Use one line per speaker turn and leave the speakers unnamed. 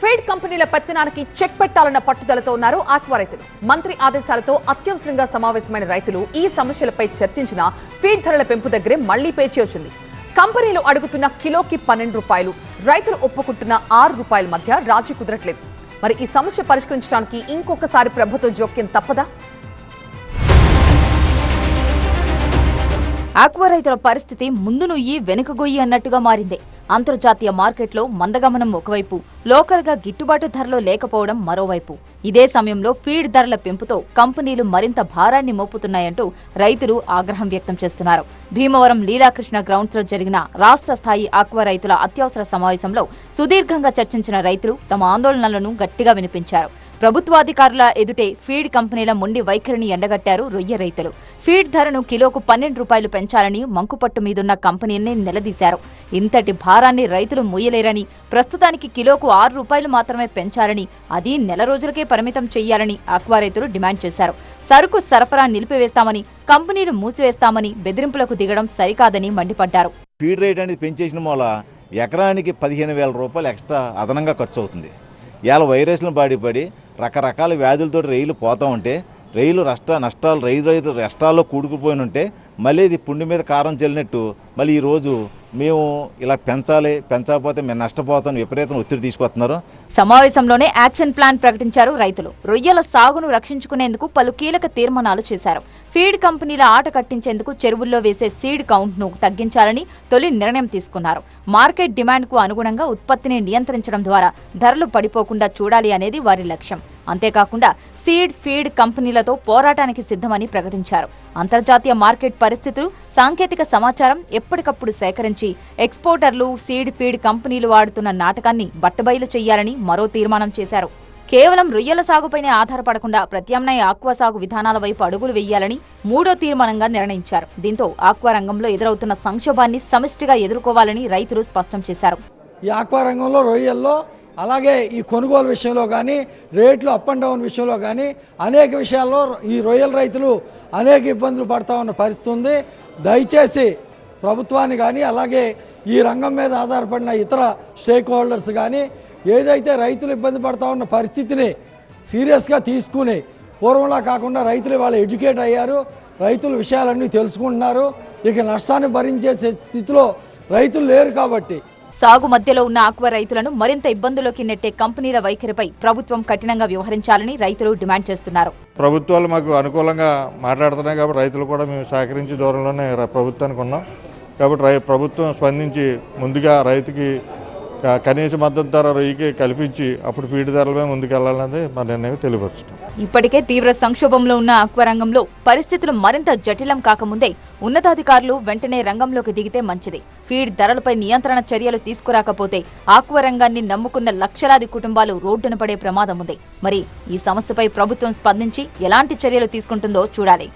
Feed కంపెనీల పెత్తనానికి check పెట్టాలన్న పట్టుదలతో ఉన్నారు ఆక్వా రైతులు. మంత్రి ఆదేశాలతో అత్యవసరంగా సమావేశమైన రైతులు ఈ సమస్యలపై చర్చించిన ఫీడ్ ధరల పెంపు దగ్గరే మళ్లీ పేచి వచ్చింది. కంపెనీలు అడుగుతున్న కిలోకి 12 రూపాయలు, రైతులు ఒప్పుకుంటున్న 6 రూపాయల మధ్య రాజీ కుదరట్లేదు. మరి ఈ సమస్య పరిష్కరించడానికి ఇంకొకసారి ప్రభుత్వ జోక్యం తప్పదా?
ఆక్వా రైతుల పరిస్థితి ముందు నుయ్యి వెనుక గొయ్యి అన్నట్టుగా మారింది. అంతర్జాతీయ మార్కెట్లో మందగమనం ఒకవైపు, లోకల్గా గిట్టుబాటు ధరలు లేకపోవడం మరోవైపు. ఇదే సమయంలో ఫీడ్ ధరల పెంపుతో కంపెనీలు మరింత భారాన్ని మోపుతున్నాయంటూ రైతులు ఆగ్రహం వ్యక్తం చేస్తున్నారు. భీమవరం లీలాకృష్ణ గ్రౌండ్స్ లో జరిగిన రాష్ట్ర స్థాయి ఆక్వా రైతుల అత్యవసర సమావేశంలో సుదీర్ఘంగా చర్చించిన రైతులు తమ ఆందోళనలను గట్టిగా వినిపించారు. ప్రభుత్వాధికారుల ఎదుటే ఫీడ్ కంపెనీల మొండి వైఖరిని ఎండగట్టారు రొయ్య రైతులు. ఫీడ్ ధరను కిలోకు 12 రూపాయలు పెంచాలని మంకుపట్టు మీదున్న కంపెనీల్ని నిలదీశారు. ఇంతటి భారాన్ని రైతులు మోయలేరని, ప్రస్తుతానికి కిలోకు 6 రూపాయలు మాత్రమే పెంచాలని, అది నెల రోజులకే పరిమితం చేయాలని ఆక్వా రైతులు డిమాండ్ చేశారు. సరుకు సరఫరా నిలిపివేస్తామని, కంపెనీలు మూసివేస్తామని బెదిరింపులకు దిగడం సరికాదని మండిపడ్డారు.
ఫీడ్ రేట్ అనేది పెంచేసిన మూల ఎకరానికి 15,000 రూపాయలు ఎక్స్ట్రా అదనంగా ఖర్చు అవుతుంది. ఇవాళ వైరస్లను బాడిపడి రకరకాల వ్యాధులతో రైలు పోతూ ఉంటే, రైలు నష్టాలు రైతు నష్టాల్లో కూడుకుపోయి ఉంటే మళ్ళీ ఇది పుండి మీద కారం చల్లినట్టు మళ్ళీ ఈరోజు మేము ఇలా పెంచకపోతే మేము నష్టపోతాం విపరీతం ఒత్తిడి తీసుకొస్తున్నారు.
సమావేశంలోనే యాక్షన్ ప్లాన్ ప్రకటించారు రైతులు. రొయ్యల సాగును రక్షించుకునేందుకు పలు కీలక తీర్మానాలు చేశారు. ఫీడ్ కంపెనీల ఆట కట్టించేందుకు చెరువుల్లో వేసే సీడ్ కౌంట్ ను తగ్గించాలని తొలి నిర్ణయం తీసుకున్నారు. మార్కెట్ డిమాండ్ కు అనుగుణంగా ఉత్పత్తిని నియంత్రించడం ద్వారా ధరలు పడిపోకుండా చూడాలి అనేది వారి లక్ష్యం. అంతేకాకుండా సీడ్ ఫీడ్ కంపెనీలతో పోరాటానికి సిద్ధమని ప్రకటించారు. అంతర్జాతీయ మార్కెట్ పరిస్థితులు, సాంకేతిక సమాచారం ఎప్పటికప్పుడు సేకరించి ఎక్స్పోర్టర్లు, సీడ్ ఫీడ్ కంపెనీలు వాడుతున్న నాటకాన్ని బట్టబయలు చేయాలని మరో తీర్మానం చేశారు. కేవలం రొయ్యల సాగుపైనే ఆధారపడకుండా ప్రత్యామ్నాయ ఆక్వా సాగు విధానాల వైపు అడుగులు వేయాలని మూడో తీర్మానంగా నిర్ణయించారు. దీంతో ఆక్వా రంగంలో ఎదురవుతున్న సంక్షోభాన్ని సమిష్టిగా ఎదుర్కోవాలని రైతులు స్పష్టం చేశారు.
ఈ ఆక్వా రంగంలో రొయ్యల్లో అలాగే ఈ కొనుగోలు విషయంలో కానీ, రేట్లు అప్ అండ్ డౌన్ విషయంలో కానీ అనేక విషయాల్లో ఈ రొయ్యల రైతులు అనేక ఇబ్బందులు పడతా ఉన్న పరిస్థితి ఉంది. దయచేసి ప్రభుత్వాన్ని కానీ, అలాగే ఈ రంగం మీద ఆధారపడిన ఇతర స్టేక్ హోల్డర్స్ కానీ ఏదైతే రైతులు ఇబ్బంది పడతా ఉన్న పరిస్థితిని సీరియస్గా తీసుకుని, పూర్వంలా కాకుండా రైతులు వాళ్ళు ఎడ్యుకేట్ అయ్యారు, రైతుల విషయాలన్నీ తెలుసుకుంటున్నారు. ఇక నష్టాన్ని భరించే స్థితిలో రైతులు లేరు. కాబట్టి
సాగు మధ్యలో ఉన్న ఆక్వా రైతులను మరింత ఇబ్బందుల్లోకి నెట్టే కంపెనీల వైఖరిపై ప్రభుత్వం కఠినంగా వ్యవహరించాలని రైతులు డిమాండ్ చేస్తున్నారు.
ప్రభుత్వాలు మాకు అనుకూలంగా మాట్లాడుతున్నాయి కాబట్టి రైతులు కూడా మేము సహకరించి దూరంలోనే ప్రభుత్వానికి ఉన్నాం. కాబట్టి ప్రభుత్వం స్పందించి ముందుగా రైతుకి కనీస మద్దతు ధర రొయ్యకి కల్పించి అప్పుడు ఫీడ్ ధరలపై ముందుకెళ్లాలనేది మా నిర్ణయం తెలియపరుచున్నాం.
ఇప్పటికే తీవ్ర సంక్షోభంలో ఉన్న ఆక్వా రంగంలో పరిస్థితులు మరింత జటిలం కాకముందే ఉన్నతాధికారులు వెంటనే రంగంలోకి దిగితే మంచిది. ఫీడ్ ధరలపై నియంత్రణ చర్యలు తీసుకురాకపోతే ఆక్వా రంగాన్ని నమ్ముకున్న లక్షలాది కుటుంబాలు రోడ్డున పడే ప్రమాదం ఉంది. మరి ఈ సమస్యపై ప్రభుత్వం స్పందించి ఎలాంటి చర్యలు తీసుకుంటుందో చూడాలి.